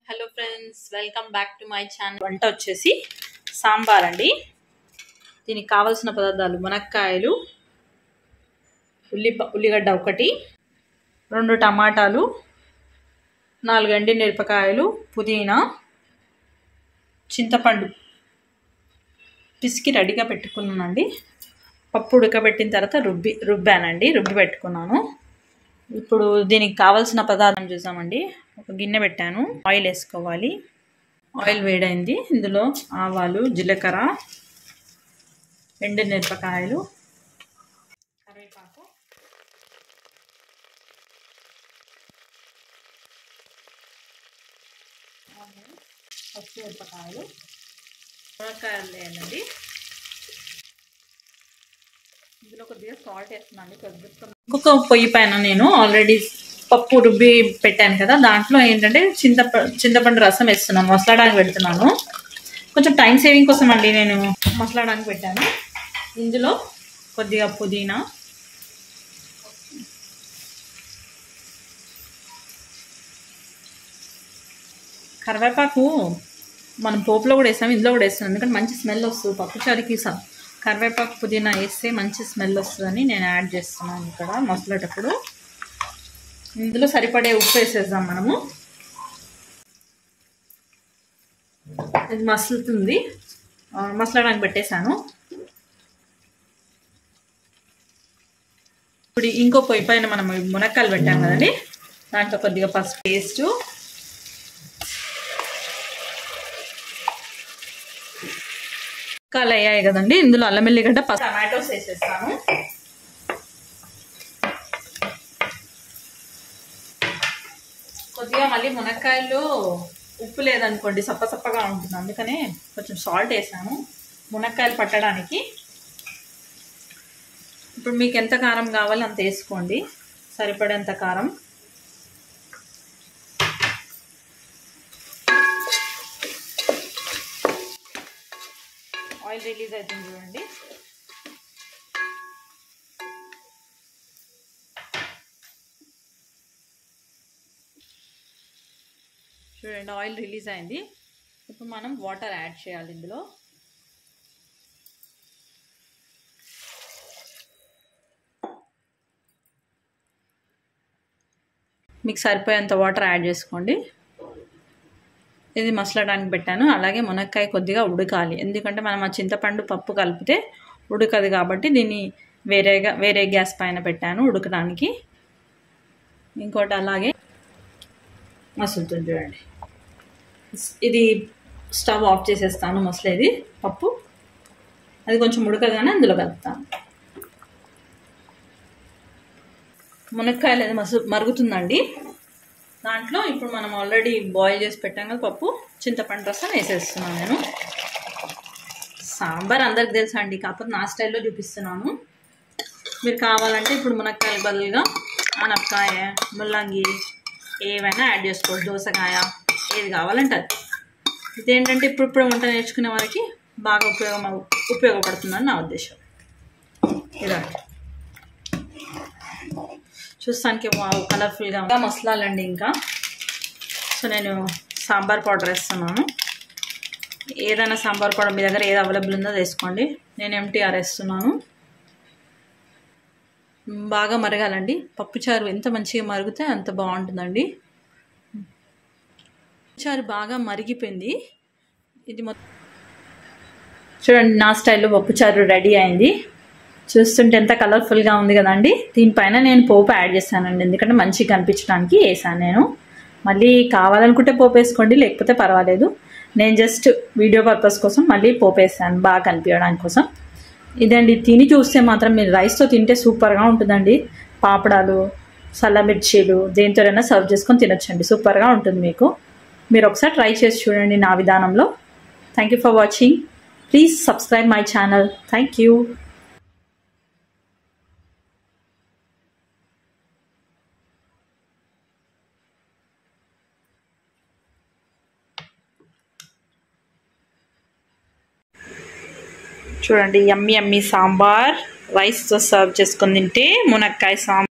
Hello friends, welcome back to my channel. వంట వచ్చేసి సాంబార్ అండి. దీనికి కావాల్సిన పదార్థాలు: మునక్కాయలు, ఉల్లిగడ్డ ఒకటి, 2 టమాటాలు, 4 ఎండుమిరపకాయలు, పుదీనా, చింతపండు పిసికి రెడీగా పెట్టుకున్నానండి. పప్పు ఉడకబెట్టిన తర్వాత రుబ్బి పెట్టుకున్నాను. ఇప్పుడు దీనికి కావాల్సిన పదార్థం చూసామండి. ఒక గిన్నె పెట్టాను, ఆయిల్ వేసుకోవాలి. ఆయిల్ వేడైంది. ఇందులో ఆవాలు, జీలకర్ర, ఎండుమిరపకాయలు, కరివేపాకు, పచ్చిమిరపకాయలు, మునక్కాయలు వేయాలండి. ఇందులో కొద్దిగా సాల్ట్ వేస్తున్నాను. ఇంకొక పొయ్యి పైన నేను ఆల్రెడీ పప్పు రుబ్బి పెట్టాను కదా, దాంట్లో ఏంటంటే చింతపండు రసం వేస్తున్నాను. మసలాడానికి పెడుతున్నాను. కొంచెం టైం సేవింగ్ కోసం అండి నేను మసలాడానికి పెట్టాను. ఇందులో కొద్దిగా పుదీనా, కరివేపాకు మనం పోపులో కూడా వేస్తాము, ఇందులో కూడా వేస్తాను. ఎందుకంటే మంచి స్మెల్ వస్తుంది పప్పుచారుకి. కరివేపాకు పుదీనా వేస్తే మంచి స్మెల్ వస్తుందని నేను యాడ్ చేస్తున్నాను ఇక్కడ మసలేటప్పుడు. ఇందులో సరిపడే ఉప్పు వేసేద్దాం మనము. ఇది మసలుతుంది, మసలడానికి పెట్టేశాను. ఇప్పుడు ఇంకో పొయ్యి పైన మనం మునక్కాయలు పెట్టాం కదండి, దాంట్లో కొద్దిగా పసుపు పేస్ట్, మునక్కాయలు అయ్యాయి కదండి. ఇందులో అల్లం ఎల్లిగడ్డ, టమాటోస్ వేసేస్తాను. కొద్దిగా మళ్ళీ మునక్కాయలు ఉప్పు లేదనుకోండి, సప్పసప్పగా ఉంటుంది, అందుకనే కొంచెం సాల్ట్ వేసాను మునక్కాయలు పట్టడానికి. ఇప్పుడు మీకు ఎంత కారం కావాలో అంత వేసుకోండి, సరిపడేంత కారం. ఆయిల్ రిలీజ్ అవుతుంది చూడండి. చూడండి, ఆయిల్ రిలీజ్ అయింది. ఇప్పుడు మనం వాటర్ యాడ్ చేయాలి ఇందులో. మీకు సరిపోయేంత వాటర్ యాడ్ చేసుకోండి. ఇది మసలడానికి పెట్టాను. అలాగే మునక్కాయ కొద్దిగా ఉడకాలి, ఎందుకంటే మనం ఆ చింతపండు పప్పు కలిపితే ఉడకదు కాబట్టి దీన్ని వేరే గ్యాస్ పైన పెట్టాను ఉడకడానికి. ఇంకోటి అలాగే మసులుతుంది చూడండి. ఇది స్టవ్ ఆఫ్ చేసేస్తాను. మసలేది పప్పు, అది కొంచెం ఉడకగానే అందులో కలుపుతాను. మునక్కాయలు అది మరుగుతుందండి. దాంట్లో ఇప్పుడు మనం ఆల్రెడీ బాయిల్ చేసి పెట్టాం కదా పప్పు, చింతపండు రసం వేసేస్తున్నాను నేను. సాంబార్ అందరికి తెలుసా అండి, కాకపోతే నా స్టైల్లో చూపిస్తున్నాను. మీరు కావాలంటే ఇప్పుడు మునక్కాయల బదులుగా ఆనపకాయ, ముల్లంగి ఏవైనా యాడ్ చేసుకోవచ్చు, దోసకాయ, ఏది కావాలంటే అది. ఇదేంటంటే ఇప్పుడు వంట నేర్చుకునే వారికి బాగా ఉపయోగపడుతుందని నా ఉద్దేశం. ఇలా చూస్తానికి కలర్ఫుల్గా మసలాలండి. ఇంకా సో నేను సాంబార్ పౌడర్ వేస్తున్నాను. ఏదైనా సాంబార్ పౌడర్ మీ దగ్గర ఏది అవైలబుల్ ఉందో వేసుకోండి. నేను ఎంటీఆర్ వేస్తున్నాను. బాగా మరగాలండి. పప్పుచారు ఎంత మంచిగా మరిగితే అంత బాగుంటుందండి. పప్పుచారు బాగా మరిగిపోయింది. ఇది చూడండి, నా స్టైల్లో పప్పుచారు రెడీ అయింది. చూస్తుంటే ఎంత కలర్ఫుల్గా ఉంది కదండి. దీనిపైన నేను పోపు యాడ్ చేశానండి, ఎందుకంటే మంచిగా కనిపించడానికి వేసాను నేను. మళ్ళీ కావాలనుకుంటే పోపు వేసుకోండి, లేకపోతే పర్వాలేదు. నేను జస్ట్ వీడియో పర్పస్ కోసం మళ్ళీ పోపు వేసాను, బాగా కనిపించడానికి కోసం. ఇదండి, తిని చూస్తే మాత్రం మీరు రైస్తో తింటే సూపర్గా ఉంటుందండి. పాపడాలు, సల్ల మిర్చీలు దేనితోనైనా సర్వ్ చేసుకొని తినొచ్చండి, సూపర్గా ఉంటుంది మీకు. మీరు ఒకసారి ట్రై చేసి చూడండి నా విధానంలో. Thank you for watching. Please subscribe my channel. Thank you. చూడండి, యమ్మీ యమ్మీ సాంబార్ రైస్తో సర్వ్ చేసుకొని తింటే మునక్కాయ సాంబార్.